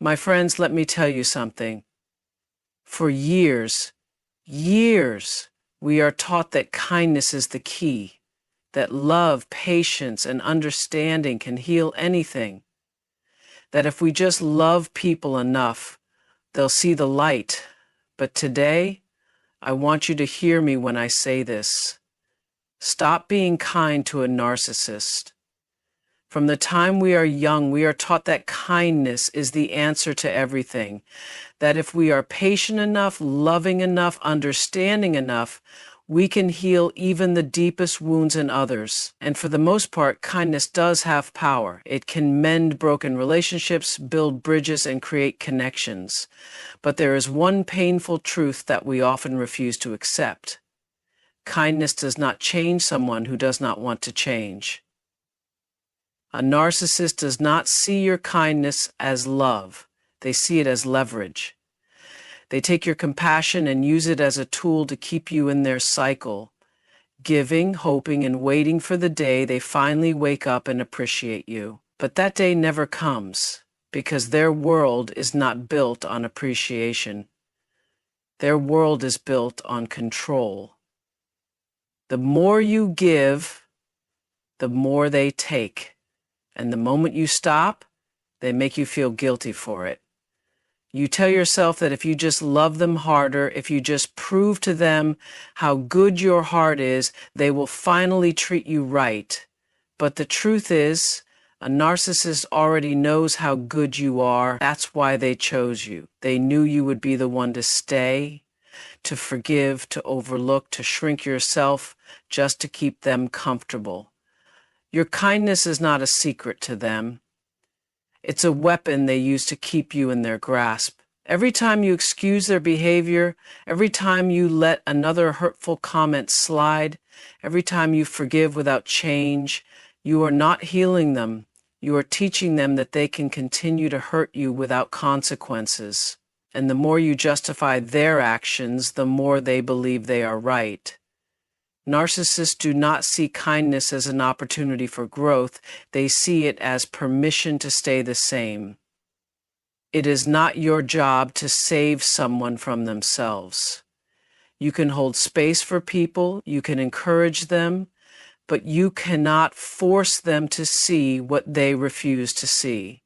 My friends, let me tell you something. For years, we are taught that kindness is the key, that love, patience, and understanding can heal anything, that if we just love people enough, they'll see the light. But today, I want you to hear me when I say this. Stop being kind to a narcissist. From the time we are young, we are taught that kindness is the answer to everything. That if we are patient enough, loving enough, understanding enough, we can heal even the deepest wounds in others. And for the most part, kindness does have power. It can mend broken relationships, build bridges, and create connections. But there is one painful truth that we often refuse to accept. Kindness does not change someone who does not want to change. A narcissist does not see your kindness as love. They see it as leverage. They take your compassion and use it as a tool to keep you in their cycle, giving, hoping, and waiting for the day they finally wake up and appreciate you. But that day never comes, because their world is not built on appreciation. Their world is built on control. The more you give, the more they take. And the moment you stop, they make you feel guilty for it. You tell yourself that if you just love them harder, if you just prove to them how good your heart is, they will finally treat you right. But the truth is, a narcissist already knows how good you are. That's why they chose you. They knew you would be the one to stay, to forgive, to overlook, to shrink yourself, just to keep them comfortable. Your kindness is not a secret to them. It's a weapon they use to keep you in their grasp. Every time you excuse their behavior, every time you let another hurtful comment slide, every time you forgive without change, you are not healing them. You are teaching them that they can continue to hurt you without consequences. And the more you justify their actions, the more they believe they are right. Narcissists do not see kindness as an opportunity for growth. They see it as permission to stay the same. It is not your job to save someone from themselves. You can hold space for people, you can encourage them, but you cannot force them to see what they refuse to see.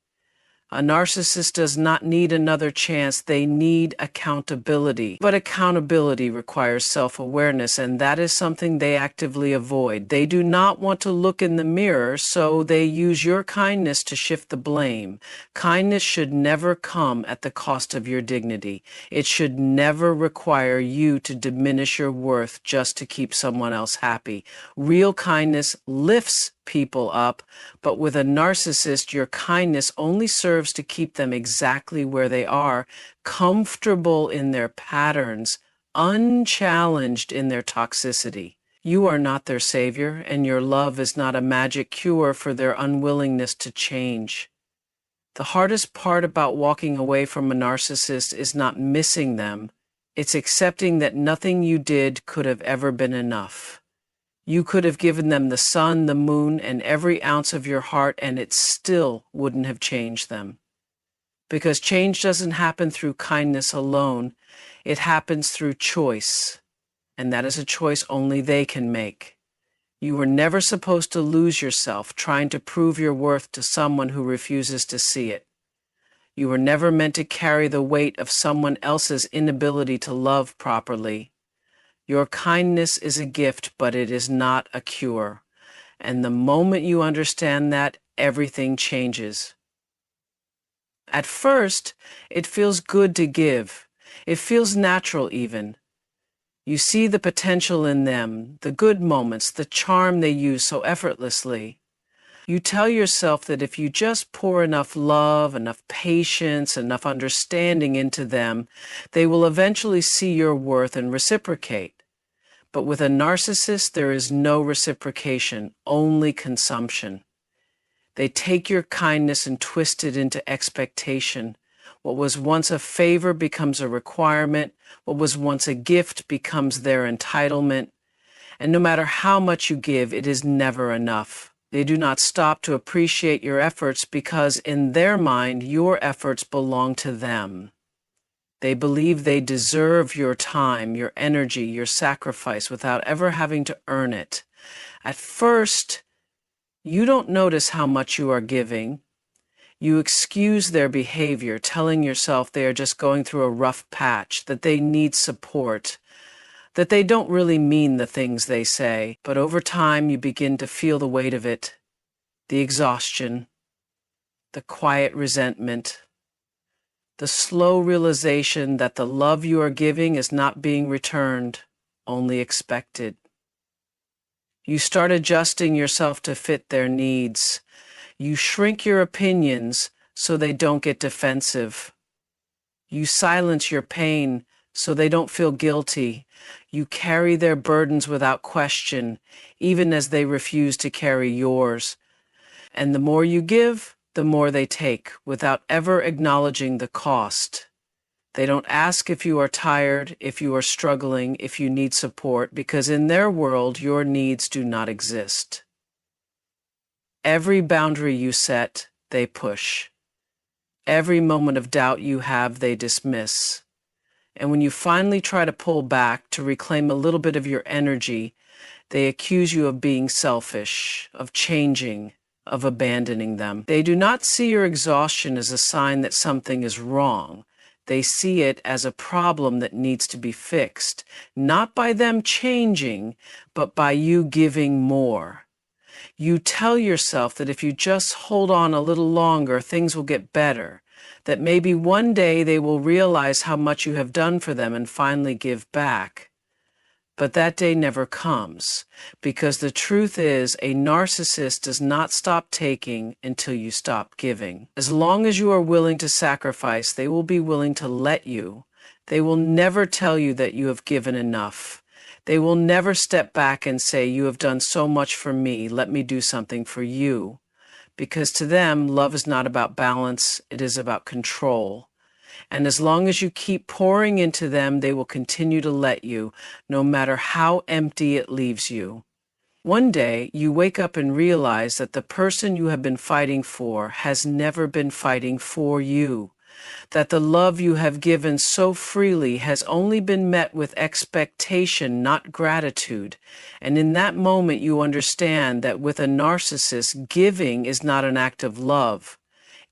A narcissist does not need another chance. They need accountability. But accountability requires self-awareness, and that is something they actively avoid. They do not want to look in the mirror, so they use your kindness to shift the blame. Kindness should never come at the cost of your dignity. It should never require you to diminish your worth just to keep someone else happy. Real kindness lifts people up, but with a narcissist, your kindness only serves to keep them exactly where they are, comfortable in their patterns, unchallenged in their toxicity. You are not their savior, and your love is not a magic cure for their unwillingness to change. The hardest part about walking away from a narcissist is not missing them. It's accepting that nothing you did could have ever been enough. You could have given them the sun, the moon, and every ounce of your heart, and it still wouldn't have changed them. Because change doesn't happen through kindness alone. It happens through choice, and that is a choice only they can make. You were never supposed to lose yourself trying to prove your worth to someone who refuses to see it. You were never meant to carry the weight of someone else's inability to love properly. Your kindness is a gift, but it is not a cure. And the moment you understand that, everything changes. At first, it feels good to give. It feels natural even. You see the potential in them, the good moments, the charm they use so effortlessly. You tell yourself that if you just pour enough love, enough patience, enough understanding into them, they will eventually see your worth and reciprocate. But with a narcissist, there is no reciprocation, only consumption. They take your kindness and twist it into expectation. What was once a favor becomes a requirement. What was once a gift becomes their entitlement. And no matter how much you give, it is never enough. They do not stop to appreciate your efforts because in their mind, your efforts belong to them. They believe they deserve your time, your energy, your sacrifice without ever having to earn it. At first, you don't notice how much you are giving. You excuse their behavior, telling yourself they are just going through a rough patch, that they need support, that they don't really mean the things they say. But over time, you begin to feel the weight of it, the exhaustion, the quiet resentment, the slow realization that the love you are giving is not being returned, only expected. You start adjusting yourself to fit their needs. You shrink your opinions so they don't get defensive. You silence your pain so they don't feel guilty. You carry their burdens without question, even as they refuse to carry yours. And the more you give, the more they take, without ever acknowledging the cost. They don't ask if you are tired, if you are struggling, if you need support, because in their world, your needs do not exist. Every boundary you set, they push. Every moment of doubt you have, they dismiss. And when you finally try to pull back to reclaim a little bit of your energy, they accuse you of being selfish, of changing, of abandoning them. They do not see your exhaustion as a sign that something is wrong. They see it as a problem that needs to be fixed, not by them changing, but by you giving more. You tell yourself that if you just hold on a little longer, things will get better, that maybe one day they will realize how much you have done for them and finally give back. But that day never comes, because the truth is a narcissist does not stop taking until you stop giving. As long as you are willing to sacrifice, they will be willing to let you. They will never tell you that you have given enough. They will never step back and say, "You have done so much for me, let me do something for you." Because to them, love is not about balance, it is about control. And as long as you keep pouring into them, they will continue to let you, no matter how empty it leaves you. One day, you wake up and realize that the person you have been fighting for has never been fighting for you. That the love you have given so freely has only been met with expectation, not gratitude. And in that moment, you understand that with a narcissist, giving is not an act of love.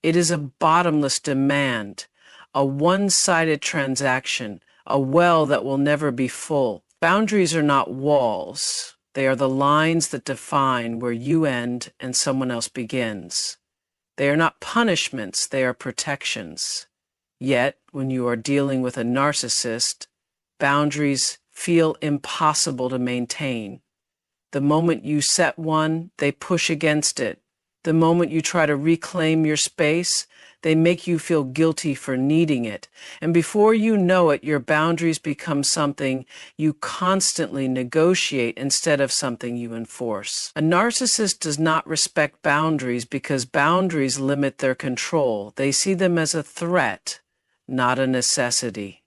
It is a bottomless demand, a one-sided transaction, a well that will never be full. Boundaries are not walls. They are the lines that define where you end and someone else begins. They are not punishments, they are protections. Yet, when you are dealing with a narcissist, boundaries feel impossible to maintain. The moment you set one, they push against it. The moment you try to reclaim your space, they make you feel guilty for needing it. And before you know it, your boundaries become something you constantly negotiate instead of something you enforce. A narcissist does not respect boundaries because boundaries limit their control. They see them as a threat, not a necessity.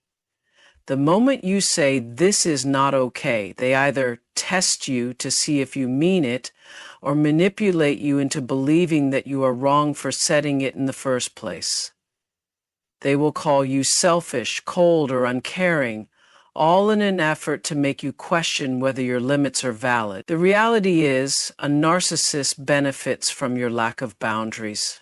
The moment you say, "This is not okay," they either test you to see if you mean it or manipulate you into believing that you are wrong for setting it in the first place. They will call you selfish, cold, or uncaring, all in an effort to make you question whether your limits are valid. The reality is, a narcissist benefits from your lack of boundaries.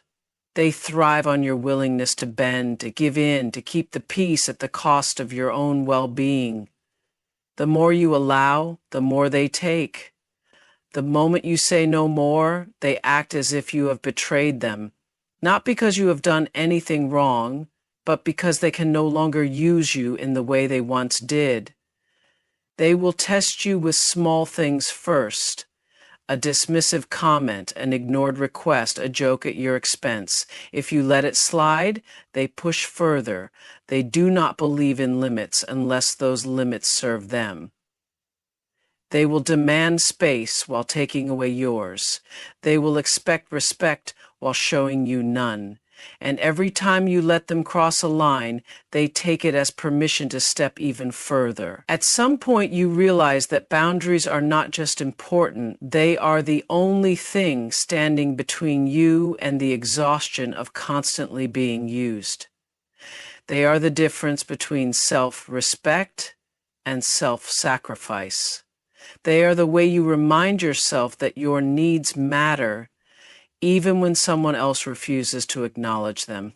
They thrive on your willingness to bend, to give in, to keep the peace at the cost of your own well-being. The more you allow, the more they take. The moment you say no more, they act as if you have betrayed them, not because you have done anything wrong, but because they can no longer use you in the way they once did. They will test you with small things first. A dismissive comment, an ignored request, a joke at your expense. If you let it slide, they push further. They do not believe in limits unless those limits serve them. They will demand space while taking away yours. They will expect respect while showing you none. And every time you let them cross a line, they take it as permission to step even further. At some point, you realize that boundaries are not just important, they are the only thing standing between you and the exhaustion of constantly being used. They are the difference between self-respect and self-sacrifice. They are the way you remind yourself that your needs matter, even when someone else refuses to acknowledge them.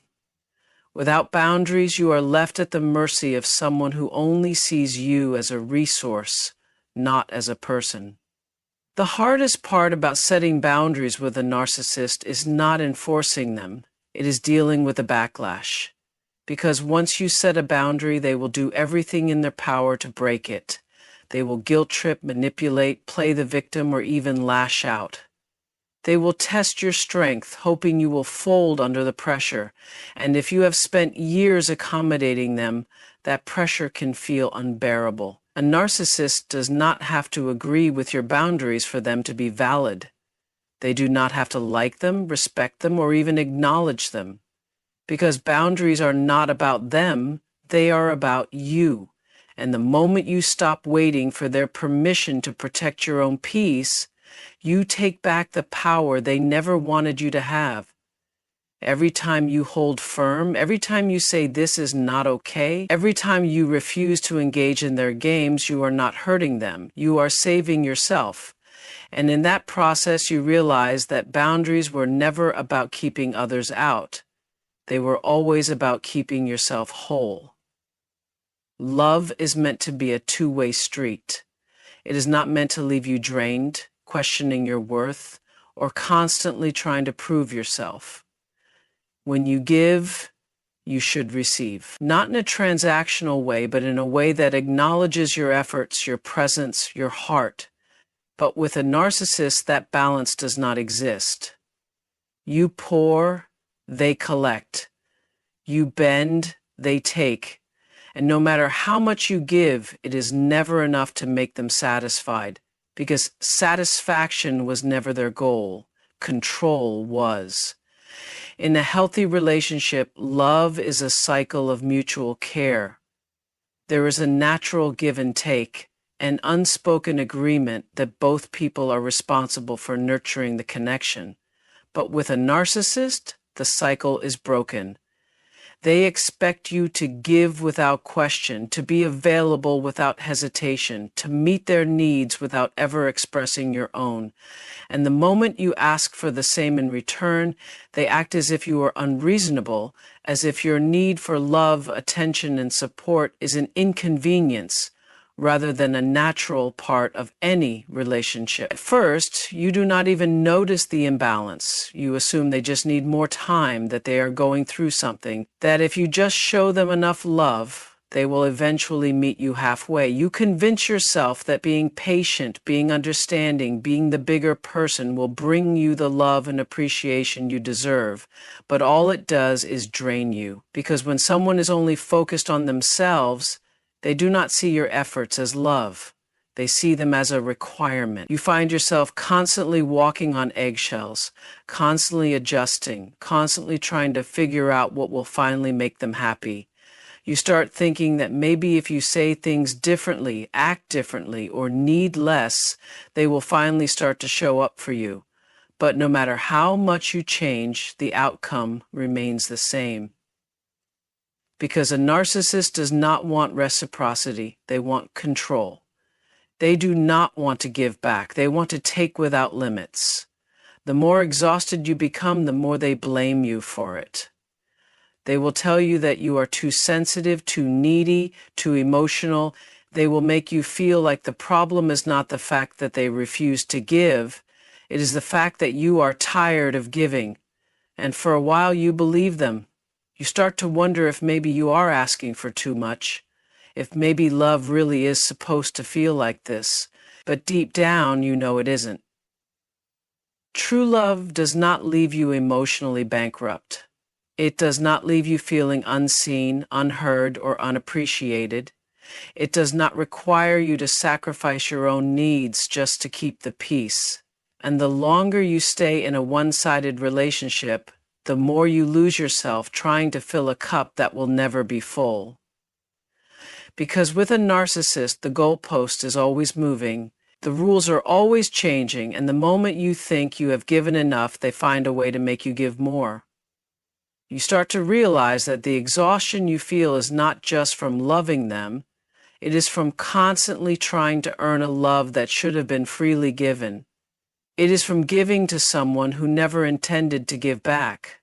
Without boundaries, you are left at the mercy of someone who only sees you as a resource, not as a person. The hardest part about setting boundaries with a narcissist is not enforcing them. It is dealing with the backlash. Because once you set a boundary, they will do everything in their power to break it. They will guilt trip, manipulate, play the victim, or even lash out. They will test your strength, hoping you will fold under the pressure. And if you have spent years accommodating them, that pressure can feel unbearable. A narcissist does not have to agree with your boundaries for them to be valid. They do not have to like them, respect them, or even acknowledge them. Because boundaries are not about them, they are about you. And the moment you stop waiting for their permission to protect your own peace, you take back the power they never wanted you to have. Every time you hold firm, every time you say this is not okay, every time you refuse to engage in their games, you are not hurting them. You are saving yourself. And in that process, you realize that boundaries were never about keeping others out. They were always about keeping yourself whole. Love is meant to be a two-way street. It is not meant to leave you drained, questioning your worth, or constantly trying to prove yourself. When you give, you should receive. Not in a transactional way, but in a way that acknowledges your efforts, your presence, your heart. But with a narcissist, that balance does not exist. You pour, they collect. You bend, they take. And no matter how much you give, it is never enough to make them satisfied, because satisfaction was never their goal. Control was. In a healthy relationship, love is a cycle of mutual care. There is a natural give and take, an unspoken agreement that both people are responsible for nurturing the connection. But with a narcissist, the cycle is broken. They expect you to give without question, to be available without hesitation, to meet their needs without ever expressing your own. And the moment you ask for the same in return, they act as if you are unreasonable, as if your need for love, attention, and support is an inconvenience rather than a natural part of any relationship. At first, you do not even notice the imbalance. You assume they just need more time, that they are going through something, that if you just show them enough love, they will eventually meet you halfway. You convince yourself that being patient, being understanding, being the bigger person will bring you the love and appreciation you deserve. But all it does is drain you. Because when someone is only focused on themselves, they do not see your efforts as love. They see them as a requirement. You find yourself constantly walking on eggshells, constantly adjusting, constantly trying to figure out what will finally make them happy. You start thinking that maybe if you say things differently, act differently, or need less, they will finally start to show up for you. But no matter how much you change, the outcome remains the same. Because a narcissist does not want reciprocity, they want control. They do not want to give back, they want to take without limits. The more exhausted you become, the more they blame you for it. They will tell you that you are too sensitive, too needy, too emotional. They will make you feel like the problem is not the fact that they refuse to give, it is the fact that you are tired of giving. And for a while you believe them. You start to wonder if maybe you are asking for too much, if maybe love really is supposed to feel like this, but deep down you know it isn't. True love does not leave you emotionally bankrupt. It does not leave you feeling unseen, unheard, or unappreciated. It does not require you to sacrifice your own needs just to keep the peace. And the longer you stay in a one-sided relationship, the more you lose yourself trying to fill a cup that will never be full. Because with a narcissist, the goalpost is always moving, the rules are always changing, and the moment you think you have given enough, they find a way to make you give more. You start to realize that the exhaustion you feel is not just from loving them, it is from constantly trying to earn a love that should have been freely given. It is from giving to someone who never intended to give back.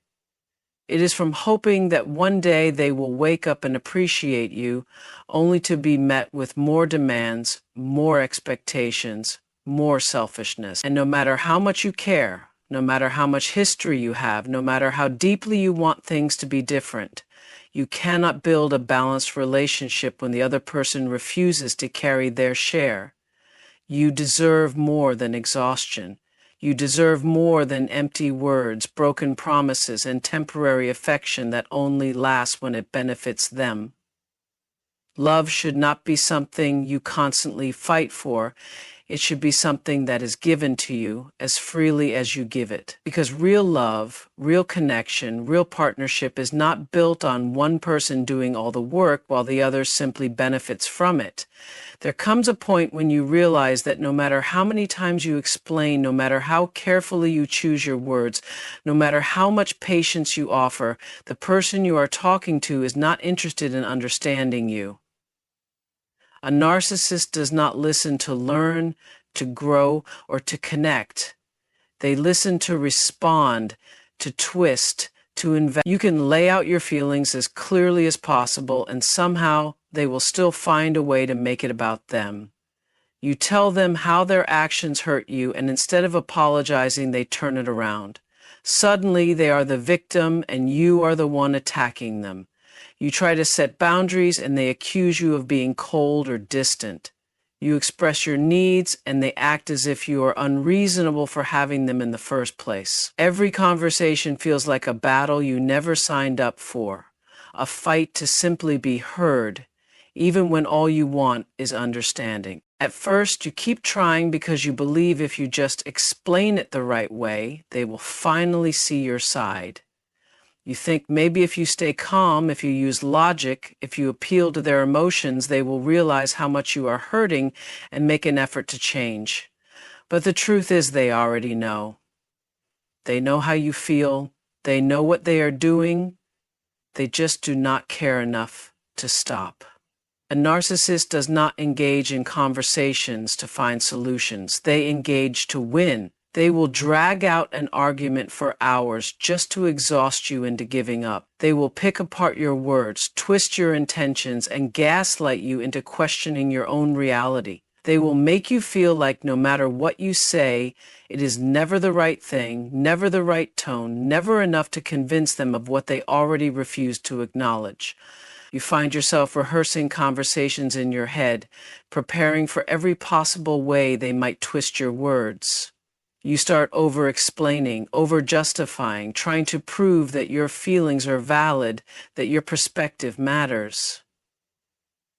It is from hoping that one day they will wake up and appreciate you, only to be met with more demands, more expectations, more selfishness. And no matter how much you care, no matter how much history you have, no matter how deeply you want things to be different, you cannot build a balanced relationship when the other person refuses to carry their share. You deserve more than exhaustion. You deserve more than empty words, broken promises, and temporary affection that only lasts when it benefits them. Love should not be something you constantly fight for. It should be something that is given to you as freely as you give it. Because real love, real connection, real partnership is not built on one person doing all the work while the other simply benefits from it. There comes a point when you realize that no matter how many times you explain, no matter how carefully you choose your words, no matter how much patience you offer, the person you are talking to is not interested in understanding you. A narcissist does not listen to learn, to grow, or to connect. They listen to respond, to twist, to invest. You can lay out your feelings as clearly as possible, and somehow they will still find a way to make it about them. You tell them how their actions hurt you, and instead of apologizing, they turn it around. Suddenly, they are the victim, and you are the one attacking them. You try to set boundaries, and they accuse you of being cold or distant. You express your needs, and they act as if you are unreasonable for having them in the first place. Every conversation feels like a battle you never signed up for, a fight to simply be heard, even when all you want is understanding. At first, you keep trying because you believe if you just explain it the right way, they will finally see your side. You think maybe if you stay calm, if you use logic, if you appeal to their emotions, they will realize how much you are hurting and make an effort to change. But the truth is they already know. They know how you feel. They know what they are doing. They just do not care enough to stop. A narcissist does not engage in conversations to find solutions. They engage to win. They will drag out an argument for hours just to exhaust you into giving up. They will pick apart your words, twist your intentions, and gaslight you into questioning your own reality. They will make you feel like no matter what you say, it is never the right thing, never the right tone, never enough to convince them of what they already refuse to acknowledge. You find yourself rehearsing conversations in your head, preparing for every possible way they might twist your words. You start over-explaining, over-justifying, trying to prove that your feelings are valid, that your perspective matters.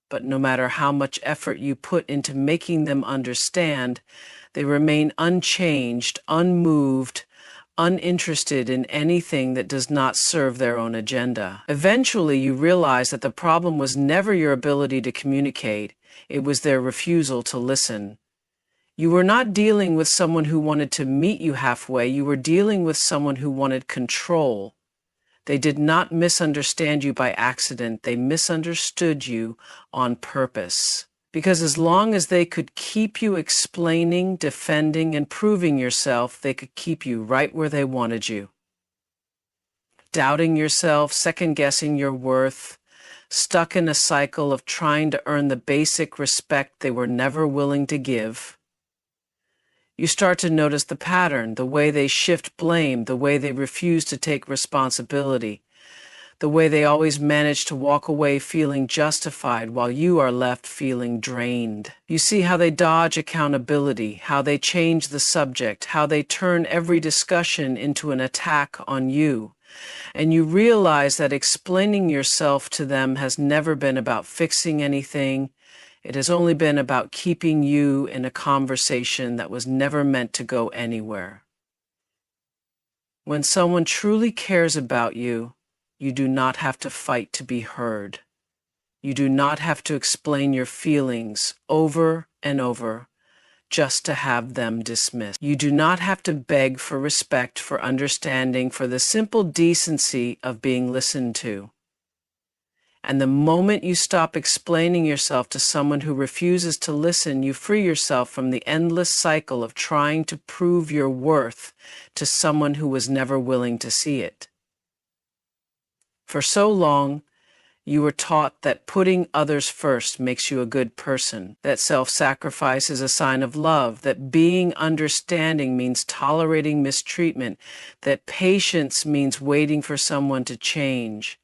But no matter how much effort you put into making them understand, they remain unchanged, unmoved, uninterested in anything that does not serve their own agenda. Eventually, you realize that the problem was never your ability to communicate, it was their refusal to listen. You were not dealing with someone who wanted to meet you halfway, you were dealing with someone who wanted control. They did not misunderstand you by accident, they misunderstood you on purpose. Because as long as they could keep you explaining, defending, and proving yourself, they could keep you right where they wanted you. Doubting yourself, second-guessing your worth, stuck in a cycle of trying to earn the basic respect they were never willing to give. You start to notice the pattern, the way they shift blame, the way they refuse to take responsibility, the way they always manage to walk away feeling justified while you are left feeling drained. You see how they dodge accountability, how they change the subject, how they turn every discussion into an attack on you. And you realize that explaining yourself to them has never been about fixing anything. It has only been about keeping you in a conversation that was never meant to go anywhere. When someone truly cares about you, you do not have to fight to be heard. You do not have to explain your feelings over and over just to have them dismissed. You do not have to beg for respect, for understanding, for the simple decency of being listened to. And the moment you stop explaining yourself to someone who refuses to listen, you free yourself from the endless cycle of trying to prove your worth to someone who was never willing to see it. For so long, you were taught that putting others first makes you a good person, that self-sacrifice is a sign of love, that being understanding means tolerating mistreatment, that patience means waiting for someone to change.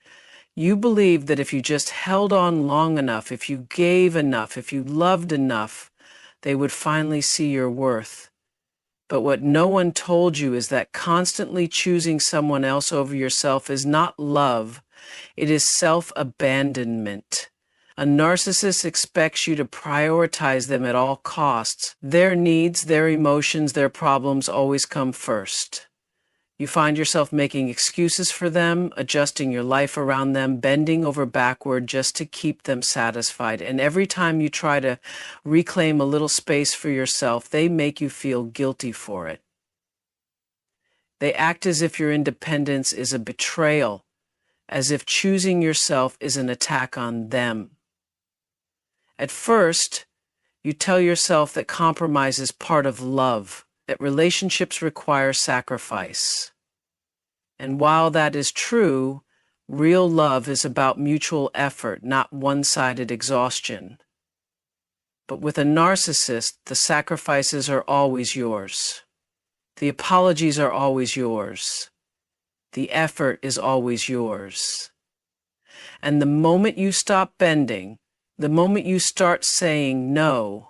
You believed that if you just held on long enough, if you gave enough, if you loved enough, they would finally see your worth. But what no one told you is that constantly choosing someone else over yourself is not love. It is self-abandonment. A narcissist expects you to prioritize them at all costs. Their needs, their emotions, their problems always come first. You find yourself making excuses for them, adjusting your life around them, bending over backward just to keep them satisfied. And every time you try to reclaim a little space for yourself, they make you feel guilty for it. They act as if your independence is a betrayal, as if choosing yourself is an attack on them. At first, you tell yourself that compromise is part of love, that relationships require sacrifice. And while that is true, real love is about mutual effort, not one-sided exhaustion. But with a narcissist, the sacrifices are always yours. The apologies are always yours. The effort is always yours. And the moment you stop bending, the moment you start saying no,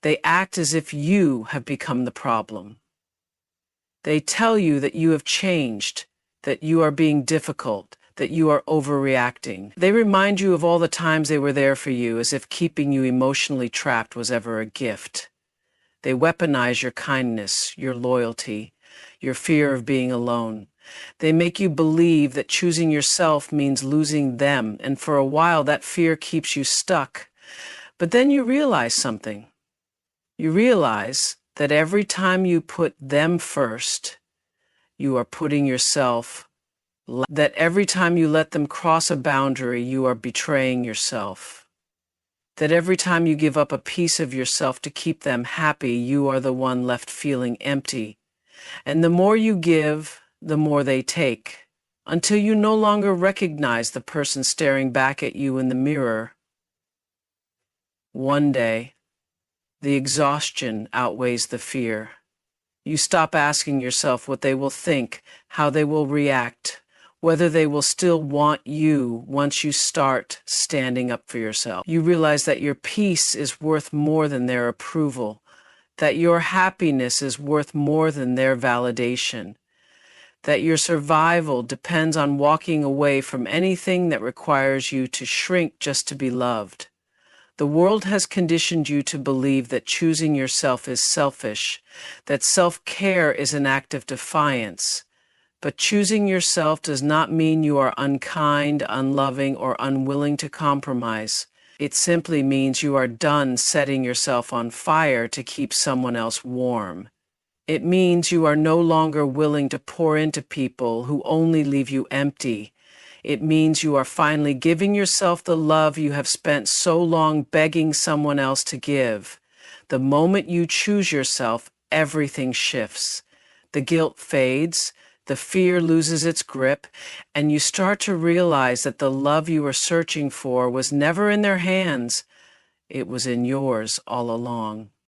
they act as if you have become the problem. They tell you that you have changed, that you are being difficult, that you are overreacting. They remind you of all the times they were there for you, as if keeping you emotionally trapped was ever a gift. They weaponize your kindness, your loyalty, your fear of being alone. They make you believe that choosing yourself means losing them, and for a while that fear keeps you stuck. But then you realize something. You realize that every time you put them first, you are putting yourself, that every time you let them cross a boundary, you are betraying yourself. That every time you give up a piece of yourself to keep them happy, you are the one left feeling empty. And the more you give, the more they take, until you no longer recognize the person staring back at you in the mirror. One day, the exhaustion outweighs the fear. You stop asking yourself what they will think, how they will react, whether they will still want you once you start standing up for yourself. You realize that your peace is worth more than their approval, that your happiness is worth more than their validation, that your survival depends on walking away from anything that requires you to shrink just to be loved. The world has conditioned you to believe that choosing yourself is selfish, that self-care is an act of defiance. But choosing yourself does not mean you are unkind, unloving, or unwilling to compromise. It simply means you are done setting yourself on fire to keep someone else warm. It means you are no longer willing to pour into people who only leave you empty. It means you are finally giving yourself the love you have spent so long begging someone else to give. The moment you choose yourself, everything shifts. The guilt fades, the fear loses its grip, and you start to realize that the love you were searching for was never in their hands. It was in yours all along.